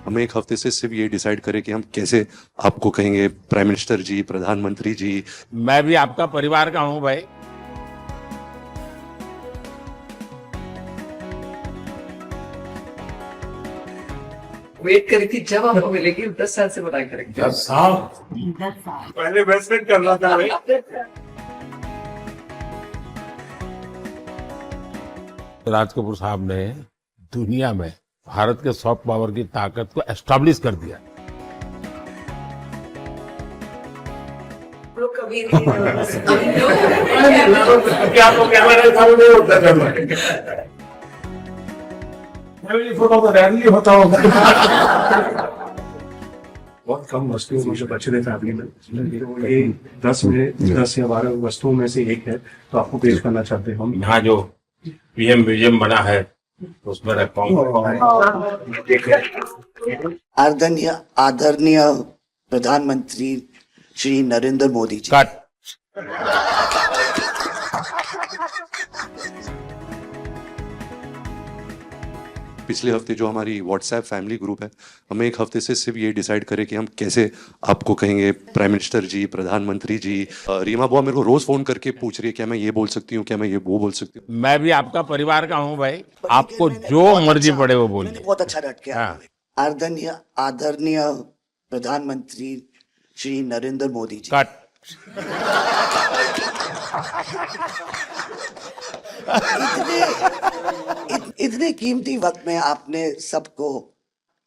हमें एक हफ्ते से सिर्फ ये डिसाइड करें कि हम कैसे आपको कहेंगे, प्राइम मिनिस्टर जी, प्रधानमंत्री जी। मैं भी आपका परिवार का हूं भाई। वेट करी थी जब आपको मिलेगी 10 साल से बताया करेंगे। 10 साल पहले इन्वेस्टमेंट करना था भाई। राज कपूर साहब ने दुनिया में भारत के सॉफ्ट पावर की ताकत को एस्टैब्लिश कर दिया। लोग कभी नहीं क्या तो कैमरा सामने होता है, फैमिली फोटो तो रैली होता होगा। बहुत कम वस्तुएं मुझे बचे थे फैमिली में, तो ये 10 या 12 वस्तुओं में से एक है, तो आपको पेश करना चाहते हैं हम। यहाँ जो पीएम म्यूजियम बना है उसमें रखा हूँ। आदरणीय प्रधानमंत्री श्री नरेंद्र मोदी जी। कट। पिछले हफ्ते जो हमारी व्हाट्सएप फैमिली ग्रुप है, हमें एक हफ्ते से सिर्फ ये डिसाइड करें कि हम कैसे आपको कहेंगे, प्राइम मिनिस्टर जी, प्रधानमंत्री जी। रीमा बुआ मेरे को रोज फोन करके पूछ रही है क्या मैं ये बोल सकती हूँ, क्या मैं ये वो बोल सकती हूँ। मैं भी आपका परिवार का हूँ भाई, आपको जो मर्जी पड़े वो बोलिए। बहुत अच्छा रट के हाँ। आदरणीय प्रधानमंत्री श्री नरेंद्र मोदी जी। कट। इतने कीमती वक्त में आपने सबको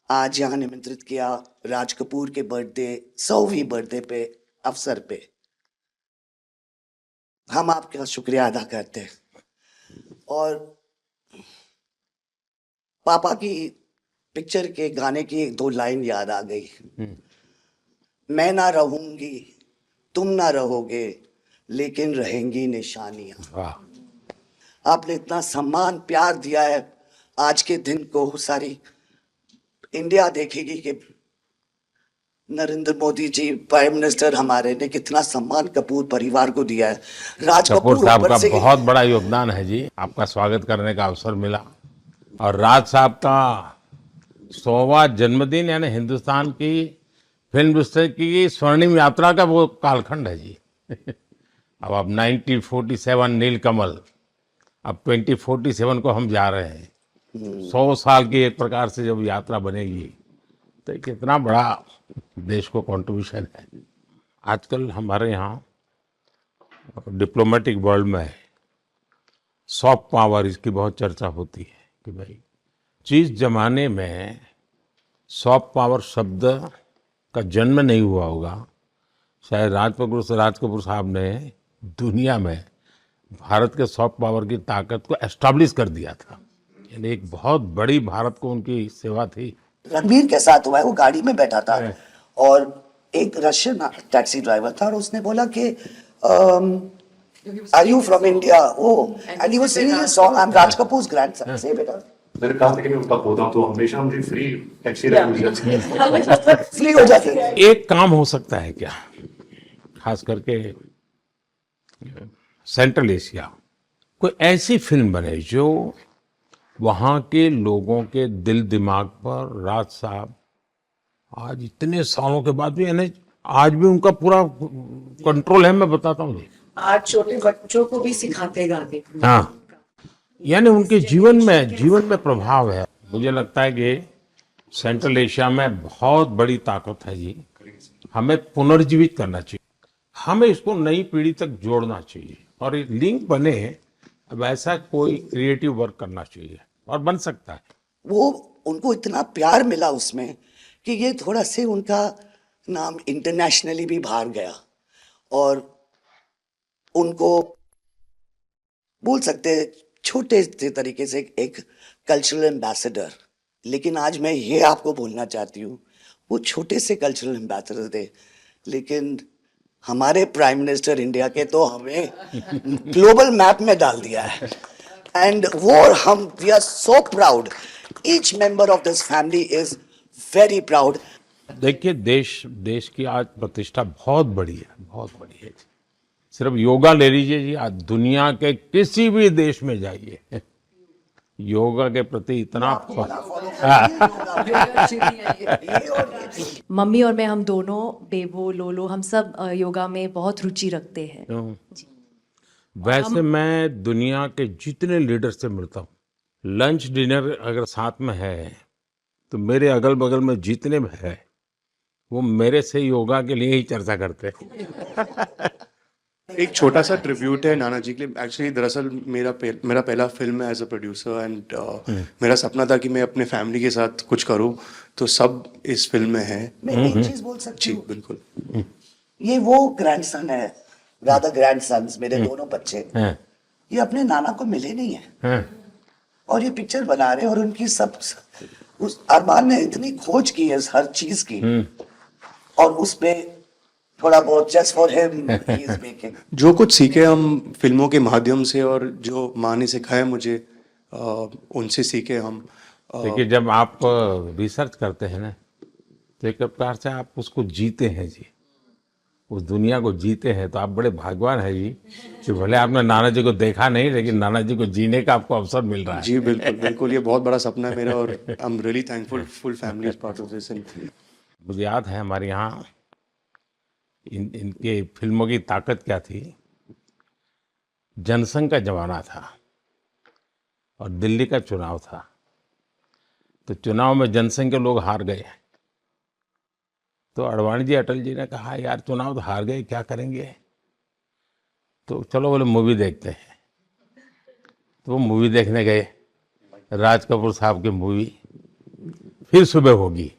आज यहाँ निमंत्रित किया, राज कपूर के बर्थडे 100वीं बर्थडे पे अवसर पे हम आपका शुक्रिया अदा करते हैं। और पापा की पिक्चर के गाने की 1-2 लाइन याद आ गई। मैं ना रहूंगी, तुम ना रहोगे, लेकिन रहेंगी निशानियां। वाह। आपने इतना सम्मान प्यार दिया है, आज के दिन को सारी इंडिया देखेगी कि नरेंद्र मोदी जी प्राइम मिनिस्टर हमारे ने कितना सम्मान कपूर परिवार को दिया है। राज कपूर साहब ऊपर का से बहुत बड़ा योगदान है जी, आपका स्वागत करने का अवसर मिला। और राज साहब का 100वां जन्मदिन यानी हिंदुस्तान की फिल्म इंडस्ट्री की स्वर्णिम यात्रा का वो कालखंड है जी। अब 1947 नीलकमल, अब 2047 को हम जा रहे हैं। 100 साल की एक प्रकार से जब यात्रा बनेगी तो कितना बड़ा देश को कंट्रीब्यूशन है। आजकल हमारे यहाँ डिप्लोमेटिक वर्ल्ड में सॉफ्ट पावर इसकी बहुत चर्चा होती है कि भाई जिस जमाने में सॉफ्ट पावर शब्द का जन्म नहीं हुआ होगा, शायद राज कपूर साहब ने दुनिया में भारत के सॉफ्ट पावर की ताकत को एस्टैब्लिश कर दिया था। यानी एक बहुत बड़ी भारत को उनकी सेवा थी। रणबीर के साथ हुआ है, वो गाड़ी में बैठा था और एक रशियन टैक्सी ड्राइवर था और उसने बोला कि are you from India? Oh, and he was singing a song, I am Raj Kapoor's grandson. से बेटा मैंने कहा था कि मैं उनका पोता हूं, तो हमेशा मुझे फ्री टैक्सी मिल फ्री हो जाती है। एक काम हो सकता है क्या, खास करके सेंट्रल एशिया, कोई ऐसी फिल्म बने जो वहाँ के लोगों के दिल दिमाग पर राज साहब आज इतने सालों के बाद भी, यानी आज भी उनका पूरा कंट्रोल है। मैं बताता हूँ, आज छोटे बच्चों को भी सिखाते गाने। हाँ, यानी उनके जीवन में प्रभाव है। मुझे लगता है कि सेंट्रल एशिया में बहुत बड़ी ताकत है जी। हमें पुनर्जीवित करना चाहिए, हमें इसको नई पीढ़ी तक जोड़ना चाहिए और एक लिंक बने। अब ऐसा कोई क्रिएटिव वर्क करना चाहिए और बन सकता है। वो उनको इतना प्यार मिला उसमें कि ये थोड़ा से उनका नाम इंटरनेशनली भी बाहर गया और उनको बोल सकते हैं छोटे से तरीके से एक कल्चरल एम्बेसडर। लेकिन आज मैं ये आपको बोलना चाहती हूँ, वो छोटे से कल्चरल एम्बेसडर थे, लेकिन हमारे प्राइम मिनिस्टर इंडिया के तो हमें ग्लोबल मैप में डाल दिया है। एंड वो हम we are so proud, each member of this family is very proud. देखिए, देश की आज प्रतिष्ठा बहुत बड़ी है, बहुत बड़ी है। सिर्फ योगा ले लीजिए जी, आज दुनिया के किसी भी देश में जाइए, योगा के प्रति इतना मम्मी और मैं हम दोनों बेबो लोलो हम सब योगा में बहुत रुचि रखते हैं। वैसे मैं दुनिया के जितने लीडर से मिलता हूँ, लंच डिनर अगर साथ में है तो मेरे अगल बगल में जितने भी है वो मेरे से योगा के लिए ही चर्चा करते हैं। एक छोटा सा ट्रिब्यूट है नाना जी के लिए। एक्चुअली दरअसल मेरा पहला फिल्म है एज अ प्रोड्यूसर एंड मेरा सपना था कि मैं अपने फैमिली के साथ कुछ करूं, तो सब इस फिल्म में है। मैं एक चीज बोल सकती जी हूँ, बिल्कुल। ये वो ग्रैंडसन है, रादर ग्रैंडसन्स मेरे दोनों बच्चे, हैं, ये अपने नाना को मिले नहीं है हैं, और ये पिक्चर बना रहे हैं और उनकी सब उस अरमान ने इतनी खोज की है हर चीज की और उसपे थोड़ा बहुत just for him he is making. जो कुछ सीखे हम फिल्मों के माध्यम से और जो माँ ने सिखाया मुझे, उनसे सीखे हम। देखिए जब आप रिसर्च करते हैं ना तो एक प्रकार से आप उसको जीते हैं जी, उस दुनिया को जीते हैं, तो आप बड़े भाग्यवान हैं जी कि भले आपने नाना जी को देखा नहीं लेकिन नाना जी को जीने का आपको अवसर मिल रहा है। जी बिल्कुल बिल्कुल, ये बहुत बड़ा सपना है मेरा और I am really thankful, full family is part of this. मुझे याद है हमारे यहाँ इनके फिल्मों की ताकत क्या थी। जनसंघ का जमाना था और दिल्ली का चुनाव था, तो चुनाव में जनसंघ के लोग हार गए, तो अडवाणी जी अटल जी ने कहा यार चुनाव तो हार गए, क्या करेंगे, तो चलो बोले मूवी देखते हैं। तो वो मूवी देखने गए, राज कपूर साहब की मूवी फिर सुबह होगी।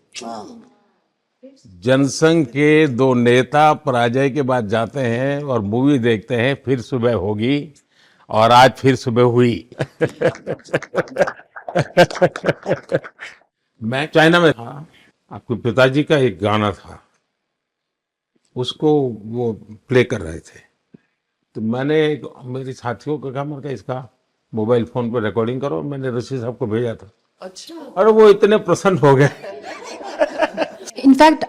जनसंघ के दो नेता पराजय के बाद जाते हैं और मूवी देखते हैं फिर सुबह होगी, और आज फिर सुबह हुई। मैं चाइना में था, आपके पिताजी का एक गाना था, उसको वो प्ले कर रहे थे, तो मैंने मेरे साथियों को कहा मैं इसका मोबाइल फोन पर रिकॉर्डिंग करो, मैंने ऋषि साहब को भेजा था। अच्छा, और वो इतने प्रसन्न हो गए। इनफैक्ट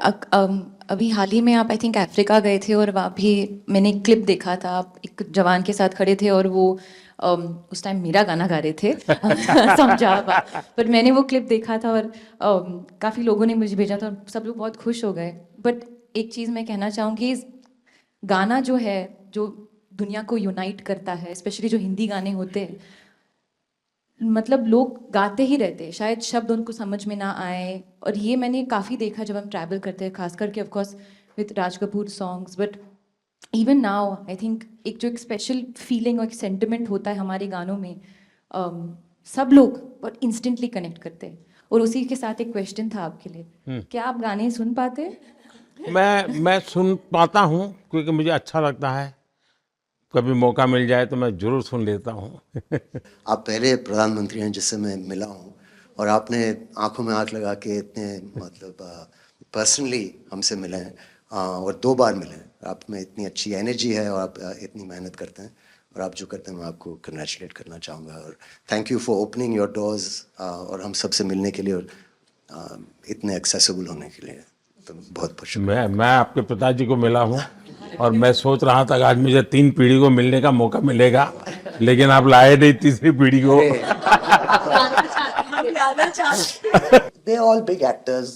अभी हाल ही में आप आई थिंक अफ्रीका गए थे और वहाँ भी मैंने एक क्लिप देखा था, आप एक जवान के साथ खड़े थे और वो उस टाइम मेरा गाना गा रहे थे। समझा, बट मैंने वो क्लिप देखा था और काफ़ी लोगों ने मुझे भेजा था और सब लोग बहुत खुश हो गए। बट एक चीज़ मैं कहना चाहूँगी, गाना जो है जो दुनिया को यूनाइट करता है, स्पेशली जो हिंदी गाने होते हैं, मतलब लोग गाते ही रहते हैं, शायद शब्द उनको समझ में ना आए। और ये मैंने काफ़ी देखा जब हम ट्रैवल करते हैं, खास करके of course with Raj Kapoor songs, but even now I think एक जो एक स्पेशल फीलिंग और एक सेंटिमेंट होता है हमारे गानों में, सब लोग बहुत इंस्टेंटली कनेक्ट करते हैं। और उसी के साथ एक क्वेश्चन था आपके लिए, क्या आप गाने सुन पाते हैं? मैं सुन पाता हूँ क्योंकि मुझे अच्छा लगता है, कभी मौका मिल जाए तो मैं जरूर सुन लेता हूँ। आप पहले प्रधानमंत्री हैं जिससे मैं मिला हूँ, और आपने आंखों में आंख लगा के इतने मतलब पर्सनली हमसे मिले हैं, और 2 बार मिले हैं। आप में इतनी अच्छी एनर्जी है और आप इतनी मेहनत करते हैं, और आप जो करते हैं मैं आपको कंग्रेचुलेट करना चाहूँगा, और thank you for opening your doors और हम सबसे मिलने के लिए और इतने एक्सेसिबल होने के लिए, तो बहुत बहुत शुक्रिया। मैं आपके पिताजी को मिला हूँ और मैं सोच रहा था कि आज मुझे 3 पीढ़ी को मिलने का मौका मिलेगा, लेकिन आप लाए नहीं तीसरी पीढ़ी को। They're all big actors.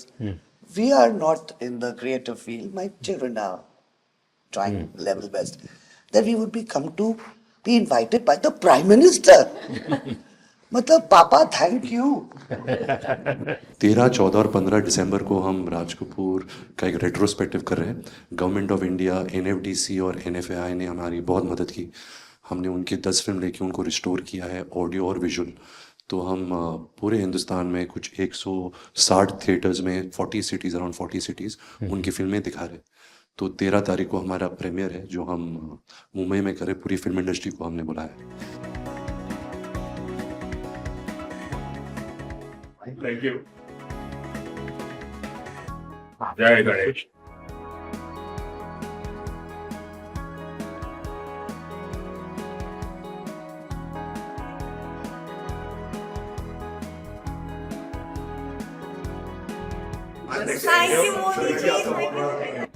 We are not in the creative field. My children are trying level best. That we would be invited by the Prime Minister. मतलब पापा थैंक यू। 13, 14 और 15 दिसंबर को हम राज कपूर का एक रेट्रोस्पेक्टिव कर रहे हैं। गवर्नमेंट ऑफ इंडिया, NFDC और NFAI ने हमारी बहुत मदद की। हमने उनकी 10 फिल्म लेके उनको रिस्टोर किया है, ऑडियो और विजुअल। तो हम पूरे हिंदुस्तान में कुछ 160 थिएटर्स में 40 सिटीज़, अराउंड 40 सिटीज़ उनकी फिल्में दिखा रहे। तो 13 तारीख को हमारा प्रीमियर है जो हम मुंबई में करें। पूरी फिल्म इंडस्ट्री को हमने बुलाया। Thank you. जय Ganesh. Thank you, Modi ji.